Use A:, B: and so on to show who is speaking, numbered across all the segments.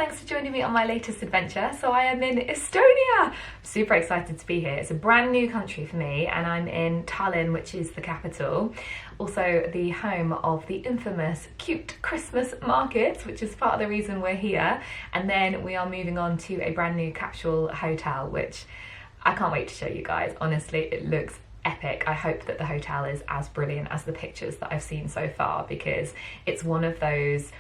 A: thanks for joining me on my latest adventure. So I am in Estonia. Super excited to be here. It's a brand new country for me and I'm in Tallinn, which is the capital. Also the home of the infamous cute Christmas markets, which is part of the reason we're here. And then we are moving on to a brand new capsule hotel, which I can't wait to show you guys. Honestly, it looks epic. I hope that the hotel is as brilliant as the pictures that I've seen so far, because it's one of those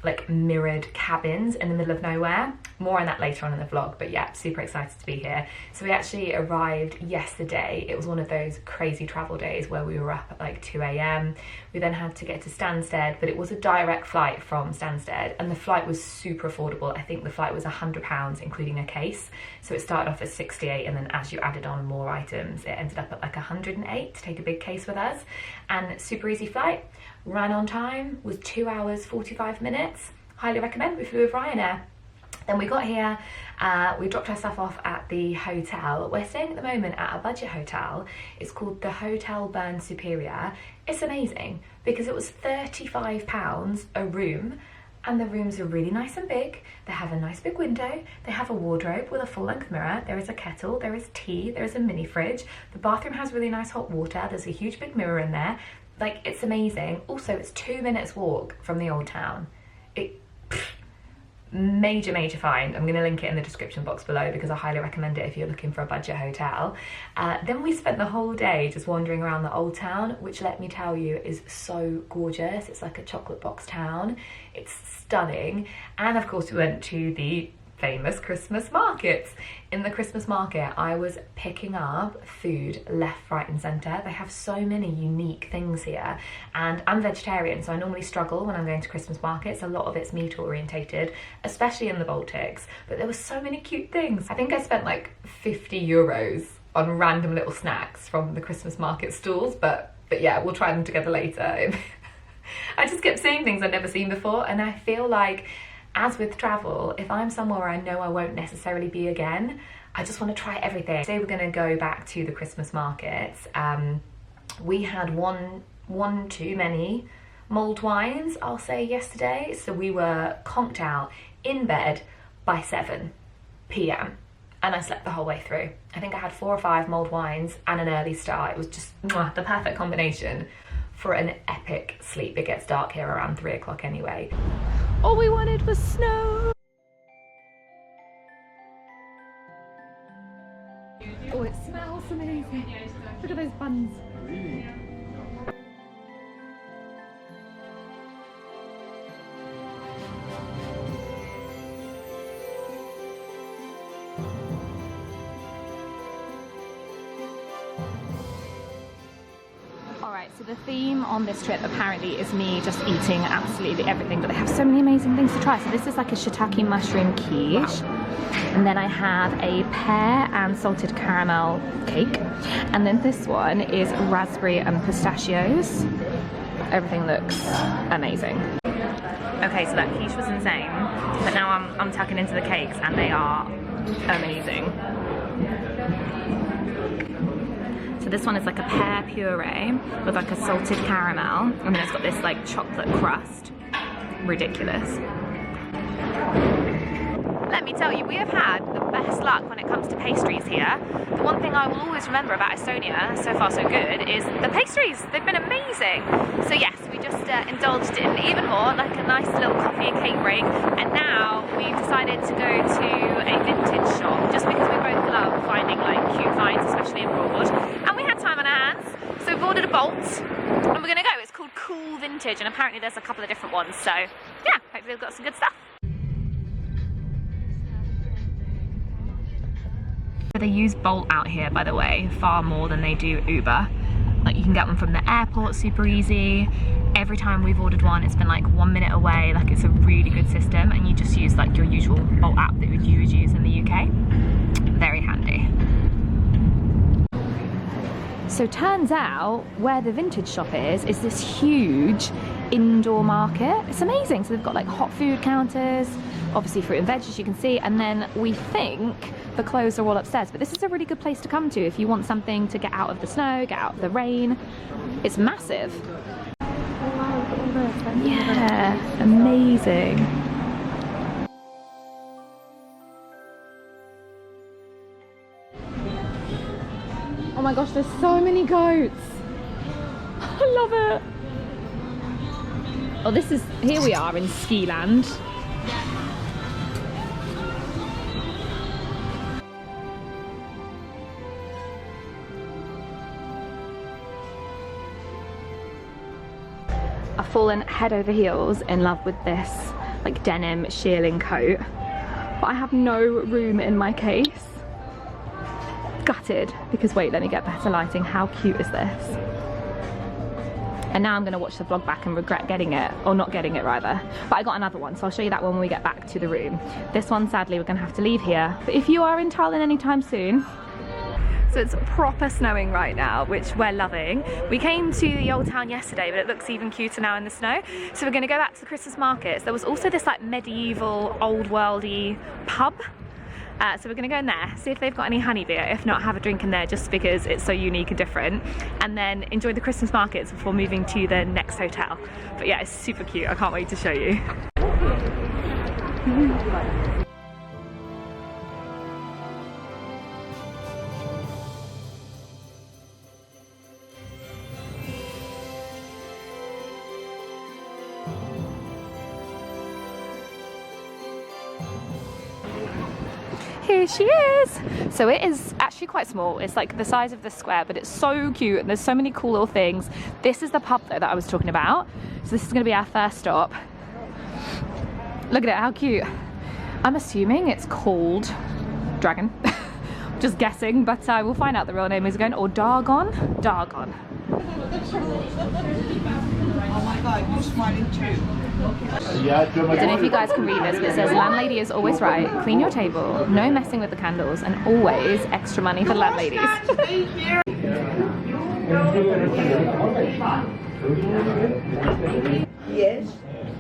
A: like mirrored cabins in the middle of nowhere. More on that later on in the vlog, but yeah, super excited to be here. So we actually arrived yesterday. It was one of those crazy travel days where we were up at like 2 AM. We then had to get to Stansted, but it was a direct flight from Stansted and the flight was super affordable. I think the flight was £100 including a case. So it started off at 68 and then as you added on more items, it ended up at like 108 to take a big case with us. And super easy flight. Ran on time, was 2 hours 45 minutes. Highly recommend. We flew with Ryanair. Then we got here, we dropped our stuff off at the hotel. We're staying at the moment at a budget hotel. It's called the Hotel Burn Superior. It's amazing because it was £35 a room and the rooms are really nice and big. They have a nice big window. They have a wardrobe with a full-length mirror. There is a kettle, there is tea, there is a mini fridge. The bathroom has really nice hot water. There's a huge big mirror in there. Like, it's amazing. Also, it's 2 minutes walk from the old town. Major find. I'm gonna link it in the description box below because I highly recommend it if you're looking for a budget hotel. Then we spent the whole day just wandering around the old town, which let me tell you is so gorgeous. It's like a chocolate box town. It's stunning. And of course we went to the famous Christmas markets. In the Christmas market, I was picking up food left, right and centre. They have so many unique things here. And I'm vegetarian, so I normally struggle when I'm going to Christmas markets. A lot of it's meat orientated, especially in the Baltics. But there were so many cute things. I think I spent like 50 euros on random little snacks from the Christmas market stalls. But yeah, we'll try them together later. I just kept seeing things I'd never seen before. And I feel like, as with travel, if I'm somewhere I know I won't necessarily be again, I just want to try everything. Today we're going to go back to the Christmas markets. We had one too many mulled wines, I'll say, yesterday. So we were conked out in bed by 7 PM and I slept the whole way through. I think I had 4 or 5 mulled wines and an early start. It was just the perfect combination for an epic sleep. It gets dark here around 3 o'clock anyway. All we wanted was snow. Oh, it smells amazing. Look at those buns. So the theme on this trip apparently is me just eating absolutely everything, but they have so many amazing things to try. So this is like a shiitake mushroom quiche, and then I have a pear and salted caramel cake, and then this one is raspberry and pistachios. Everything looks amazing. Okay, so that quiche was insane, but now I'm tucking into the cakes and they are amazing. So this one is like a pear puree with like a salted caramel, and then it's got this like chocolate crust. Ridiculous. Let me tell you, we have had the best luck when it comes to pastries here. The one thing I will always remember about Estonia, so far so good, is the pastries. They've been amazing. So yes, we just indulged in even more, like a nice little coffee and cake break, and now we've decided to go to a vintage shop, just because we both love finding like cute finds, especially abroad. And we had time on our hands, so we've ordered a Bolt, and we're gonna go. It's called Cool Vintage, and apparently there's a couple of different ones, so yeah, hopefully they've got some good stuff. They use Bolt out here, by the way, far more than they do Uber. Like, you can get one from the airport super easy. Every time we've ordered one, it's been like 1 minute away. Like, it's a really good system, and you just use like your usual Bolt app that you would use in the UK. Very handy. So turns out where the vintage shop is this huge indoor market. It's amazing. So they've got like hot food counters, obviously fruit and veg, as you can see, and then we think the clothes are all upstairs. But this is a really good place to come to if you want something to get out of the snow, get out of the rain. It's massive. Yeah, amazing. my gosh, there's so many goats. I love it. Oh, this is, here we are in ski land. I've fallen head over heels in love with this like denim shearling coat, but I have no room in my case. Gutted, because wait, let me get better lighting. How cute is this? And now I'm gonna watch the vlog back and regret getting it, or not getting it rather. But I got another one, so I'll show you that one when we get back to the room. This one, sadly, we're gonna have to leave here. But if you are in Tallinn anytime soon, so it's proper snowing right now, which we're loving. We came to the old town yesterday, but it looks even cuter now in the snow. So we're gonna go back to the Christmas markets. There was also this like medieval, old worldy pub. So we're gonna go in there, see if they've got any honey beer. If not, have a drink in there just because it's so unique and different. And then enjoy the Christmas markets before moving to the next hotel. But yeah, it's super cute. I can't wait to show you. Here she is. So it is actually quite small. It's like the size of this square, but it's so cute and there's so many cool little things. This is the pub though that I was talking about. So this is gonna be our first stop. Look at it, how cute. I'm assuming it's called Dragon. Just guessing, but we'll find out the real name is going, or Dargon? Dargon.
B: Oh my God, you're smiling too.
A: I don't know if you guys can read this, but it says landlady is always right, clean your table, no messing with the candles, and always extra money for landladies.
B: Yes,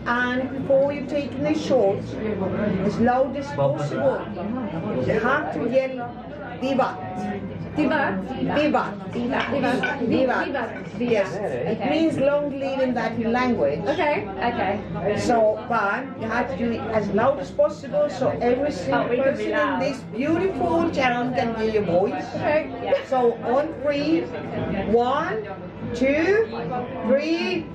B: and before you take the shots, as loud as possible, you have to yell Vivat.
C: Vivat?
B: Vivat.
C: Vivat.
B: Vivat. Yes. It means long live in that language.
C: Okay, okay.
B: So, but you have to do it as loud as possible so every single person in this beautiful town can hear your voice.
C: Okay.
B: So, on 3, 1, 2, 3.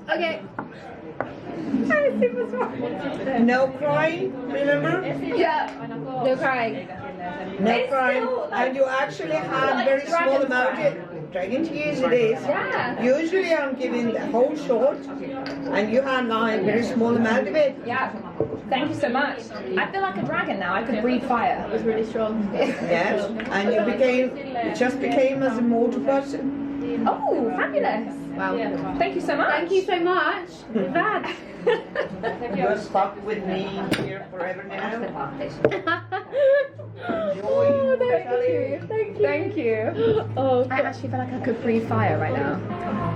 C: Okay.
B: No crying, remember?
C: Yeah. No crying.
B: No crying. And you actually have very small amount of dragon tears it is.
C: Yeah.
B: Usually I'm giving the whole shot and you have now a very small amount of it.
A: Yeah. Thank you so much. I feel like a dragon now. I could breathe fire.
C: It was really strong.
B: Yes. And you just became as a mortal person.
A: Oh, fabulous.
C: Wow.
A: Thank you so much.
C: Thank you so much. Bad.
B: You're stuck with me here forever now.
A: Oh, thank you. Thank you. Thank you. Oh, I actually feel like I could breathe fire right now.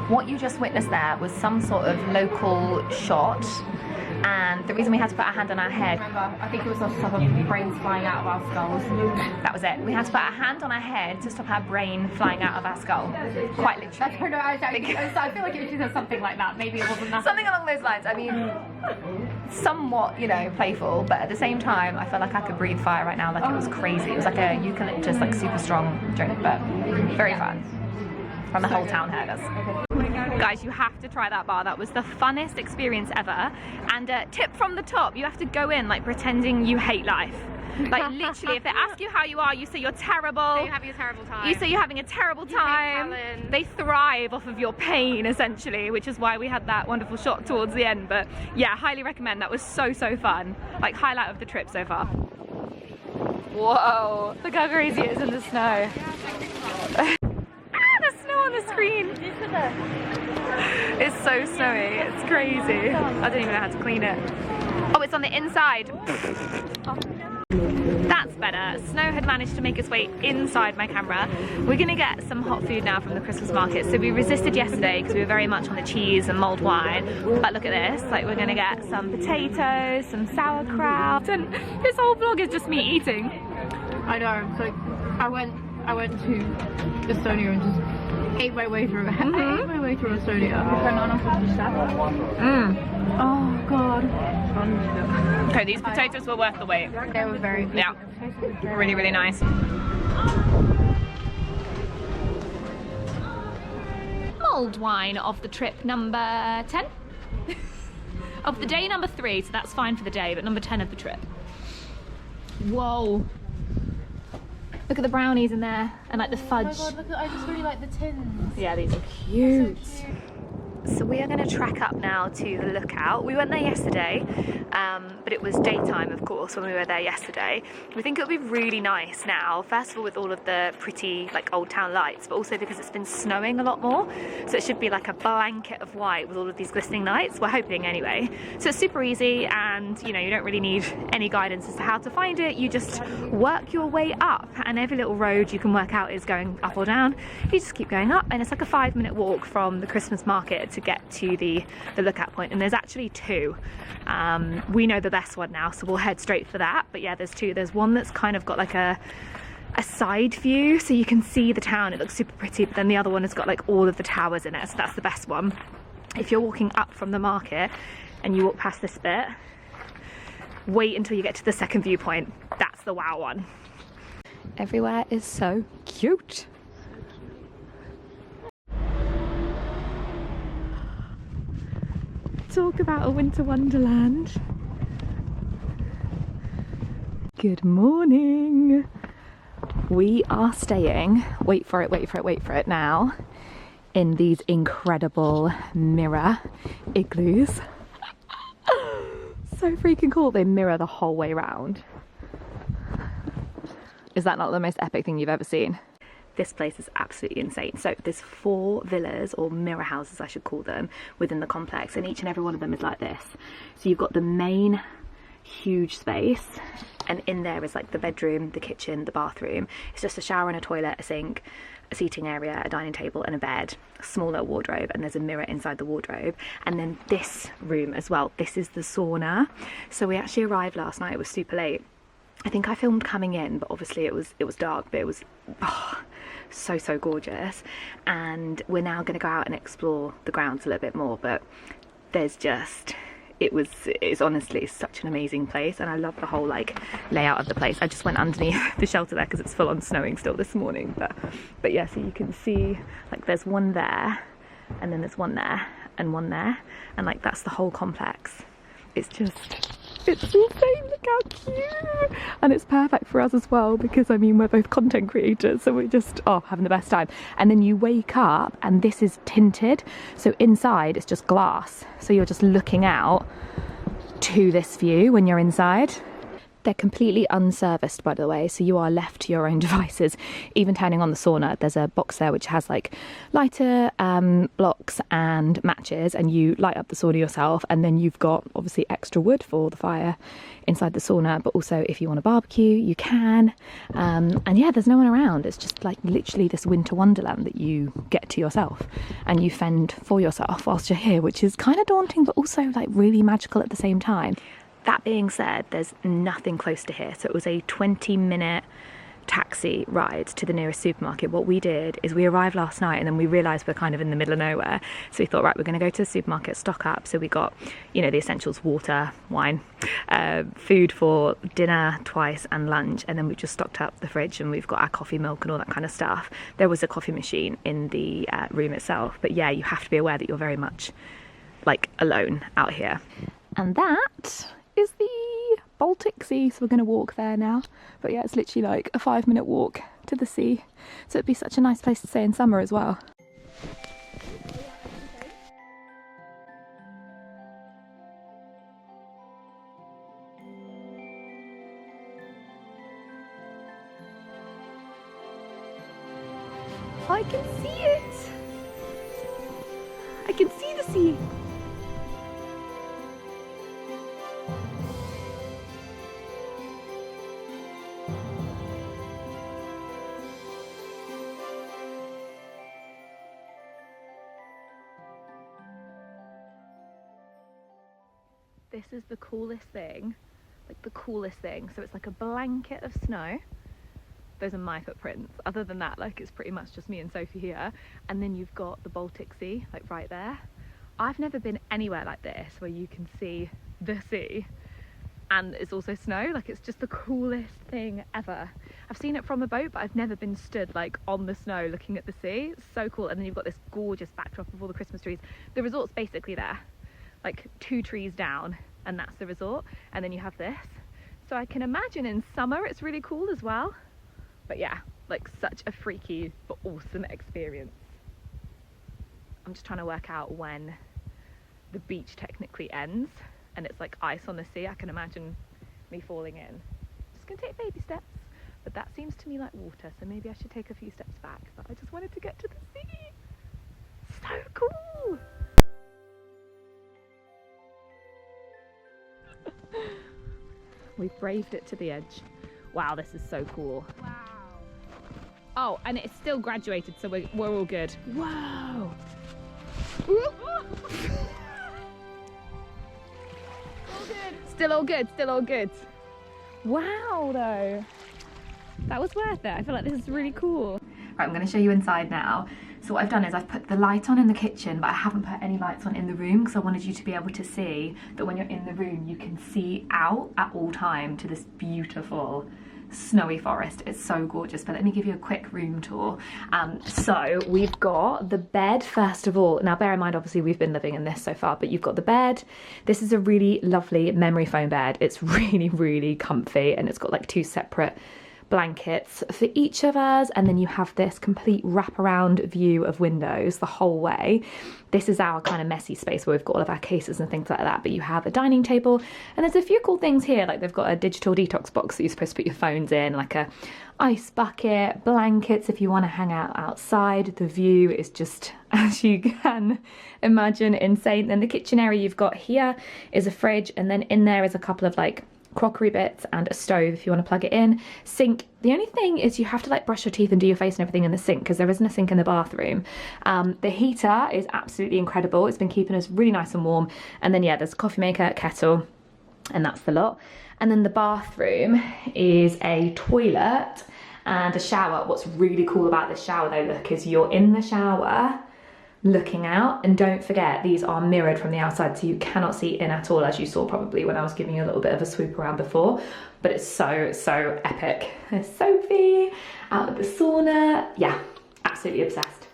A: What you just witnessed there was some sort of local shot. And the reason we had to put our hand on our head,
C: I think it was to stop our brains flying out of our skulls.
A: that was it. We had to put our hand on our head to stop our brain flying out of our skull. Quite literally.
C: I don't know, I feel like it was something like that. Maybe it wasn't that.
A: Something along those lines. I mean, somewhat, you know, playful, but at the same time, I felt like I could breathe fire right now. Like it was crazy. It was like a eucalyptus, like super strong drink, but very fun. And the whole town heard us. Guys, you have to try that bar. That was the funnest experience ever. And tip from the top, you have to go in like pretending you hate life. Like literally, if they ask you how you are, you say you're terrible.
C: So you're having a terrible time.
A: You say you're having a terrible time. They thrive off of your pain, essentially, which is why we had that wonderful shot towards the end. But yeah, highly recommend. That was so fun. Like highlight of the trip so far. Whoa, look how crazy it is in the snow. The snow on the screen. It's so snowy, it's crazy. I don't even know how to clean it. Oh, it's on the inside. That's better. Snow had managed to make its way inside my camera. We're gonna get some hot food now from the Christmas market. So we resisted yesterday because we were very much on the cheese and mulled wine. But look at this, like we're gonna get some potatoes, some sauerkraut, and this whole vlog is just me eating.
C: I know, so I went to Estonia and just ate my way through. I ate my way through Estonia. Oh god.
A: Okay, these potatoes were worth the wait.
C: They were very good.
A: Yeah, really, really nice. Mulled wine of the trip number 10. Of the day number 3, so that's fine for the day, but number 10 of the trip. Whoa. Look at the brownies in there, and like the fudge.
C: Oh my god, look at, I just really like the tins.
A: Yeah, these are cute.
C: So cute.
A: So we are going to track up now to the lookout. We went there yesterday, but it was daytime, of course, when we were there yesterday. We think it'll be really nice now, first of all with all of the pretty like old town lights, but also because it's been snowing a lot more. So it should be like a blanket of white with all of these glistening lights. We're hoping anyway. So it's super easy, and you know, you don't really need any guidance as to how to find it. You just work your way up, and every little road you can work out is going up or down. You just keep going up, and it's like a 5-minute walk from the Christmas market to get to the lookout point, and there's actually 2. We know the best one now, so we'll head straight for that. But yeah, there's 2. There's one that's kind of got like a side view, so you can see the town. It looks super pretty, but then the other one has got like all of the towers in it, so that's the best one. If you're walking up from the market and you walk past this bit, wait until you get to the second viewpoint. That's the wow one. Everywhere is so cute. Talk about a winter wonderland. Good morning. We are staying, wait for it now, in these incredible mirror igloos. So freaking cool. They mirror the whole way around. Is that not the most epic thing you've ever seen? This place is absolutely insane. So there's 4 villas, or mirror houses I should call them, within the complex, and each and every one of them is like this. So you've got the main huge space, and in there is like the bedroom, the kitchen, the bathroom. It's just a shower and a toilet, a sink, a seating area, a dining table and a bed, a smaller wardrobe, and there's a mirror inside the wardrobe. And then this room as well, this is the sauna. So we actually arrived last night, it was super late. I think I filmed coming in, but obviously it was dark, but it was so gorgeous. And we're now going to go out and explore the grounds a little bit more, but there's just, it's honestly such an amazing place, and I love the whole like layout of the place. I just went underneath the shelter there because it's full on snowing still this morning, but yeah, so you can see like there's one there, and then there's one there and one there, and like that's the whole complex. It's insane, look how cute. And it's perfect for us as well, because I mean, we're both content creators, so we're just having the best time. And then you wake up and this is tinted, so inside it's just glass, so you're just looking out to this view when you're inside. They're completely unserviced, by the way, so you are left to your own devices. Even turning on the sauna, there's a box there which has like lighter blocks and matches, and you light up the sauna yourself, and then you've got obviously extra wood for the fire inside the sauna, but also if you want to barbecue you can, and yeah, there's no one around. It's just like literally this winter wonderland that you get to yourself, and you fend for yourself whilst you're here, which is kind of daunting but also like really magical at the same time. That being said, there's nothing close to here, so it was a 20-minute taxi ride to the nearest supermarket. What we did is we arrived last night, and then we realised we're kind of in the middle of nowhere, so we thought, right, we're going to go to the supermarket, stock up. So we got, you know, the essentials: water, wine, food for dinner twice and lunch, and then we just stocked up the fridge, and we've got our coffee, milk and all that kind of stuff. There was a coffee machine in the room itself, but yeah, you have to be aware that you're very much like alone out here. And that is the Baltic Sea, so we're going to walk there now. But yeah, it's literally like a 5-minute walk to the sea, so it'd be such a nice place to stay in summer as well. I can see it! I can see the sea! This is the coolest thing, like the coolest thing. So it's like a blanket of snow,
C: those are my footprints. Other than that, like, it's pretty much just me and Sophie here. And then you've got the Baltic Sea, like right there. I've never been anywhere like this where you can see the sea and it's also snow. Like, it's just the coolest thing ever. I've seen it from a boat, but I've never been stood like on the snow looking at the sea. It's so cool. And then you've got this gorgeous backdrop of all the Christmas trees. The resort's basically there, like 2 trees down, and that's the resort. And then you have this. So I can imagine in summer it's really cool as well. But yeah, like such a freaky but awesome experience. I'm just trying to work out when the beach technically ends and it's like ice on the sea. I can imagine me falling in. Just gonna take baby steps, but that seems to me like water, so maybe I should take a few steps back. But I just wanted to get to the sea. So cool. We've braved it to the edge. Wow, this is so cool.
A: Wow.
C: Oh, and it's still graduated, so we're all good. Wow. Still all good, still all good. Wow, though. That was worth it. I feel like this is really cool.
A: Right, I'm going to show you inside now. So what I've done is I've put the light on in the kitchen, but I haven't put any lights on in the room because I wanted you to be able to see that when you're in the room, you can see out at all time to this beautiful snowy forest. It's so gorgeous. But let me give you a quick room tour. So we've got the bed first of all. Now bear in mind, obviously we've been living in this so far, but you've got the bed. This is a really lovely memory foam bed. It's really comfy, and it's got like 2 separate blankets for each of us, and then you have this complete wraparound view of windows the whole way. This is our kind of messy space where we've got all of our cases and things like that, but you have a dining table, and there's a few cool things here, like they've got a digital detox box that you're supposed to put your phones in, like a ice bucket, blankets if you want to hang out outside. The view is just, as you can imagine, insane. Then the kitchen area you've got here is a fridge, and then in there is a couple of like crockery bits and a stove if you want to plug it in. Sink. The only thing is you have to like brush your teeth and do your face and everything in the sink because there isn't a sink in the bathroom. The heater is absolutely incredible. It's been keeping us really nice and warm. And then yeah, there's a coffee maker, kettle, and that's the lot. And then the bathroom is a toilet and a shower. What's really cool about this shower though, look, is you're in the shower looking out, and don't forget these are mirrored from the outside, so you cannot see in at all, as you saw probably when I was giving you a little bit of a swoop around before. But it's so epic. There's Sophie out of the sauna. Yeah, absolutely obsessed.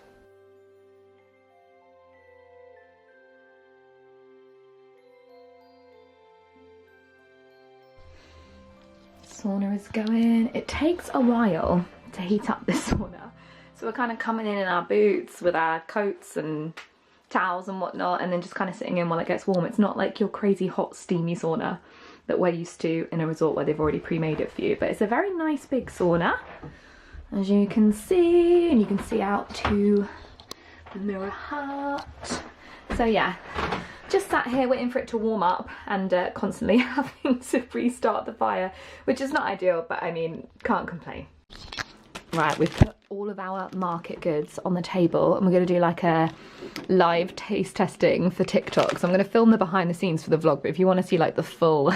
A: Sauna is going. It takes a while to heat up this sauna. So we're kind of coming in our boots with our coats and towels and whatnot, and then just kind of sitting in while it gets warm. It's not like your crazy hot steamy sauna that we're used to in a resort where they've already pre-made it for you. But it's a very nice big sauna, as you can see, and you can see out to the mirror hut. So yeah, just sat here waiting for it to warm up and constantly having to restart the fire, which is not ideal, but I mean, can't complain. Right, we've put all of our market goods on the table, and we're going to do like a live taste testing for TikTok. So I'm going to film the behind the scenes for the vlog, but if you want to see like the full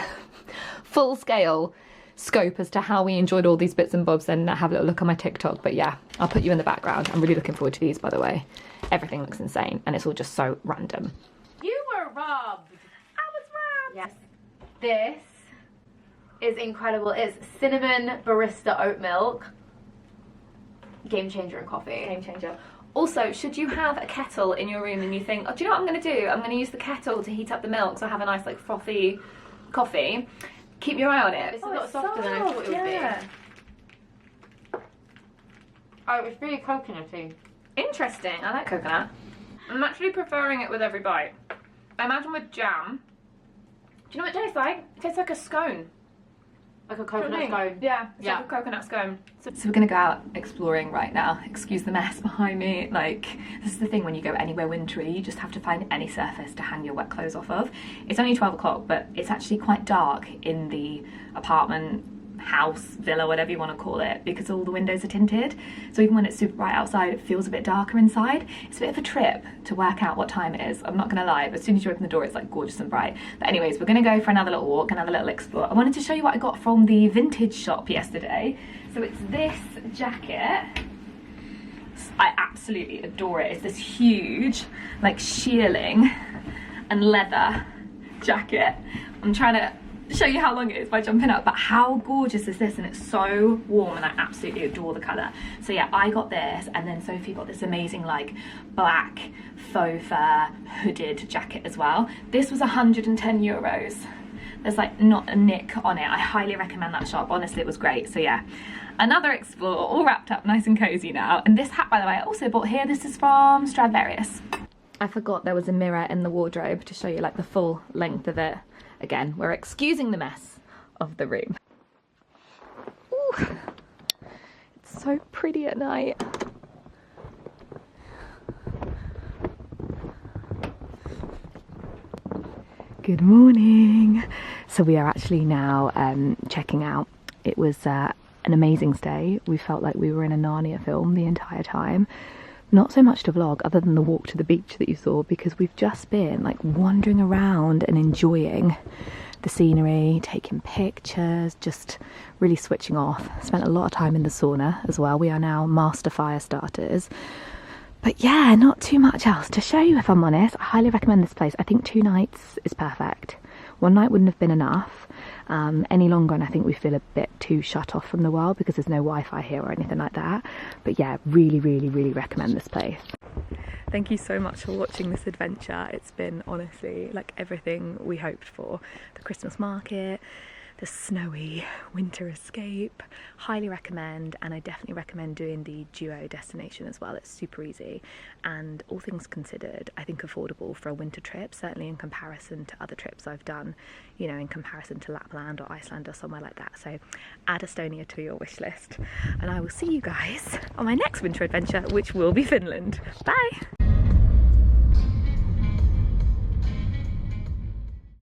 A: scale scope as to how we enjoyed all these bits and bobs, then have a little look on my TikTok. But yeah, I'll put you in the background. I'm really looking forward to these, by the way. Everything looks insane, and it's all just so random.
C: You were robbed.
A: I was robbed.
C: Yes. This is incredible. It's cinnamon barista oat milk. Game changer in coffee.
A: Game changer. Also, should you have a kettle in your room and you think, oh, do you know what I'm going to do? I'm going to use the kettle to heat up the milk so I have a nice like frothy coffee. Keep your eye on it.
C: It's a lot softer than I thought it would be. Oh, it was really coconutty.
A: Interesting. I like coconut. I'm actually preferring it with every bite. I imagine with jam. Do you know what it tastes like? It tastes like a scone.
C: Like a coconut scone.
A: Yeah, it's like a coconut scone. So we're gonna go out exploring right now. Excuse the mess behind me. Like, this is the thing when you go anywhere wintry, you just have to find any surface to hang your wet clothes off of. It's only 12 o'clock, but it's actually quite dark in the apartment, house, villa, whatever you want to call it, because all the windows are tinted. So even when it's super bright outside, it feels a bit darker inside. It's a bit of a trip to work out what time it is. I'm not gonna lie, but as soon as you open the door, it's like gorgeous and bright. But anyways, we're gonna go for another little walk, another little explore. I wanted to show you what I got from the vintage shop yesterday. So it's this jacket. I absolutely adore it. It's this huge, like, shearling and leather jacket. I'm trying to show you how long it is by jumping up, but how gorgeous is this? And it's so warm, and I absolutely adore the colour. So yeah, I got this, and then Sophie got this amazing, like, black faux fur hooded jacket as well. This was 110 euros. There's like not a nick on it. I highly recommend that shop. Honestly, it was great. So yeah, another explore, all wrapped up nice and cozy now. And this hat, by the way, I also bought here. This is from Stradivarius. I forgot there was a mirror in the wardrobe to show you like the full length of it. Again, we're excusing the mess of the room. Ooh, it's so pretty at night. Good morning. So we are actually now checking out. It was an amazing stay. We felt like we were in a Narnia film the entire time. Not so much to vlog other than the walk to the beach that you saw, because we've just been like wandering around and enjoying the scenery, taking pictures, just really switching off. Spent a lot of time in the sauna as well. We are now master fire starters. But yeah, not too much else to show you, if I'm honest. I highly recommend this place. I think 2 nights is perfect. 1 night wouldn't have been enough. Any longer and I think we feel a bit too shut off from the world because there's no Wi-Fi here or anything like that. But yeah, really, really, really recommend this place. Thank you so much for watching this adventure. It's been honestly like everything we hoped for. The Christmas market, the snowy winter escape. Highly recommend, and I definitely recommend doing the duo destination as well. It's super easy and, all things considered, I think affordable for a winter trip, certainly in comparison to other trips I've done, you know, in comparison to Lapland or Iceland or somewhere like that. So add Estonia to your wish list, and I will see you guys on my next winter adventure, which will be Finland. Bye!